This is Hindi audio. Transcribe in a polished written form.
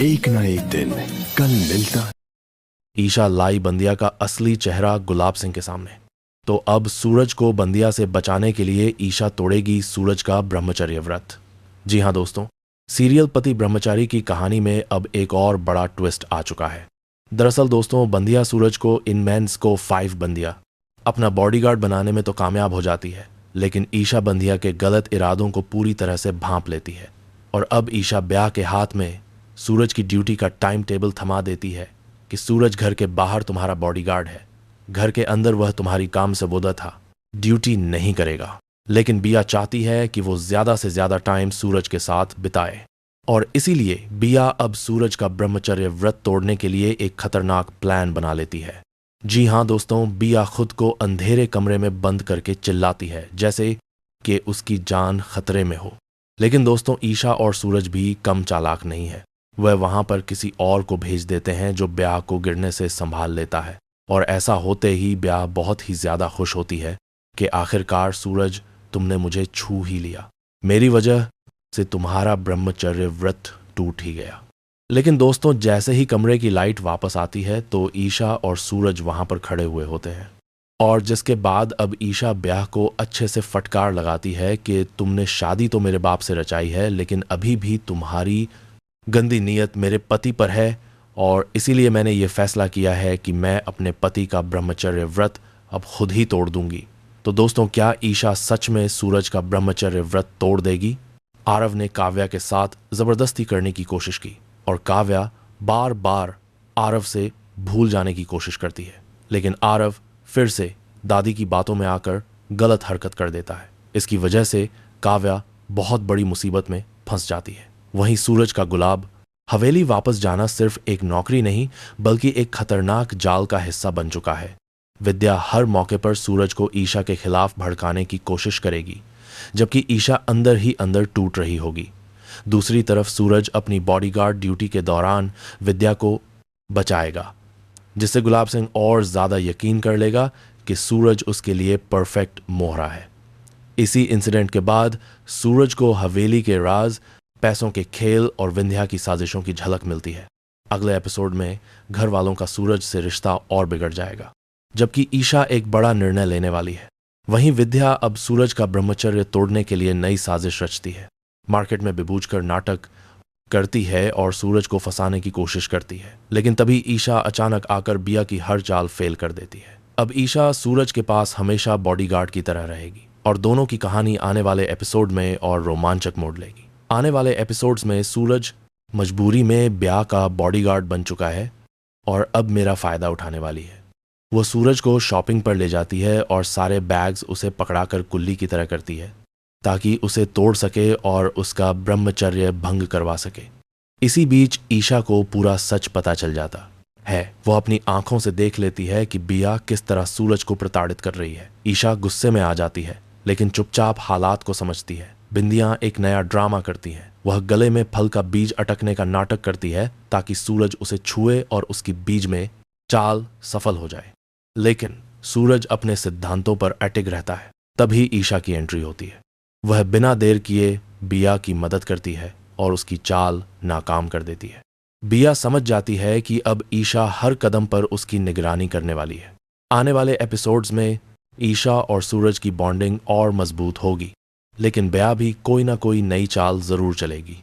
एक ना एक दिन कल मिलता। ईशा लाई बंदिया का असली चेहरा गुलाब सिंह के सामने। तो अब सूरज को बंदिया से बचाने के लिए ईशा तोड़ेगी सूरज का ब्रह्मचर्य व्रत। जी हाँ दोस्तों, सीरियल पति ब्रह्मचारी की कहानी में अब एक और बड़ा ट्विस्ट आ चुका है। दरअसल दोस्तों, बंदिया सूरज को इन मेंस को 5 बंदिया अपना बॉडीगार्ड बनाने में तो कामयाब हो जाती है, लेकिन ईशा बंदिया के गलत इरादों को पूरी तरह से भांप लेती है। और अब ईशा ब्याह के हाथ में सूरज की ड्यूटी का टाइम टेबल थमा देती है कि सूरज घर के बाहर तुम्हारा बॉडीगार्ड है, घर के अंदर वह तुम्हारी काम से बोदा था, ड्यूटी नहीं करेगा। लेकिन बिया चाहती है कि वो ज्यादा से ज्यादा टाइम सूरज के साथ बिताए, और इसीलिए बिया अब सूरज का ब्रह्मचर्य व्रत तोड़ने के लिए एक खतरनाक प्लान बना लेती है। जी हाँ दोस्तों, बिया खुद को अंधेरे कमरे में बंद करके चिल्लाती है जैसे कि उसकी जान खतरे में हो। लेकिन दोस्तों, ईशा और सूरज भी कम चालाक नहीं है। वह वहां पर किसी और को भेज देते हैं जो ब्याह को गिरने से संभाल लेता है, और ऐसा होते ही ब्याह बहुत ही ज्यादा खुश होती है कि आखिरकार सूरज, तुमने मुझे छू ही लिया, मेरी वजह से तुम्हारा ब्रह्मचर्य व्रत टूट ही गया। लेकिन दोस्तों, जैसे ही कमरे की लाइट वापस आती है तो ईशा और सूरज वहां पर खड़े हुए होते हैं, और जिसके बाद अब ईशा ब्याह को अच्छे से फटकार लगाती है कि तुमने शादी तो मेरे बाप से रचाई है, लेकिन अभी भी तुम्हारी गंदी नीयत मेरे पति पर है, और इसीलिए मैंने ये फैसला किया है कि मैं अपने पति का ब्रह्मचर्य व्रत अब खुद ही तोड़ दूंगी। तो दोस्तों, क्या ईशा सच में सूरज का ब्रह्मचर्य व्रत तोड़ देगी? आरव ने काव्या के साथ जबरदस्ती करने की कोशिश की, और काव्या बार बार आरव से भूल जाने की कोशिश करती है, लेकिन आरव फिर से दादी की बातों में आकर गलत हरकत कर देता है। इसकी वजह से काव्या बहुत बड़ी मुसीबत में फंस जाती है। वहीं सूरज का गुलाब हवेली वापस जाना सिर्फ एक नौकरी नहीं, बल्कि एक खतरनाक जाल का हिस्सा बन चुका है। विद्या हर मौके पर सूरज को ईशा के खिलाफ भड़काने की कोशिश करेगी, जबकि ईशा अंदर ही अंदर टूट रही होगी। दूसरी तरफ सूरज अपनी बॉडीगार्ड ड्यूटी के दौरान विद्या को बचाएगा, जिससे गुलाब सिंह और ज्यादा यकीन कर लेगा कि सूरज उसके लिए परफेक्ट मोहरा है। इसी इंसिडेंट के बाद सूरज को हवेली के राज, पैसों के खेल और विंध्या की साजिशों की झलक मिलती है। अगले एपिसोड में घर वालों का सूरज से रिश्ता और बिगड़ जाएगा, जबकि ईशा एक बड़ा निर्णय लेने वाली है। वहीं विद्या अब सूरज का ब्रह्मचर्य तोड़ने के लिए नई साजिश रचती है। मार्केट में बिबूझकर नाटक करती है और सूरज को फंसाने की कोशिश करती है, लेकिन तभी ईशा अचानक आकर बिया की हर चाल फेल कर देती है। अब ईशा सूरज के पास हमेशा बॉडीगार्ड की तरह रहेगी, और दोनों की कहानी आने वाले एपिसोड में और रोमांचक मोड़ लेगी। आने वाले एपिसोड्स में सूरज मजबूरी में ब्याह का बॉडीगार्ड बन चुका है और अब मेरा फायदा उठाने वाली है। वो सूरज को शॉपिंग पर ले जाती है और सारे बैग्स उसे पकड़ाकर कुल्ली की तरह करती है, ताकि उसे तोड़ सके और उसका ब्रह्मचर्य भंग करवा सके। इसी बीच ईशा को पूरा सच पता चल जाता है। वो अपनी आंखों से देख लेती है कि बिया किस तरह सूरज को प्रताड़ित कर रही है। ईशा गुस्से में आ जाती है, लेकिन चुपचाप हालात को समझती है। बिंदियां एक नया ड्रामा करती हैं। वह गले में फल का बीज अटकने का नाटक करती है ताकि सूरज उसे छुए और उसकी बीज में चाल सफल हो जाए, लेकिन सूरज अपने सिद्धांतों पर अटिग रहता है। तभी ईशा की एंट्री होती है। वह बिना देर किए बिया की मदद करती है और उसकी चाल नाकाम कर देती है। बिया समझ जाती है कि अब ईशा हर कदम पर उसकी निगरानी करने वाली है। आने वाले एपिसोड्स में ईशा और सूरज की बॉन्डिंग और मजबूत होगी, लेकिन ब्याह भी कोई ना कोई नई चाल जरूर चलेगी।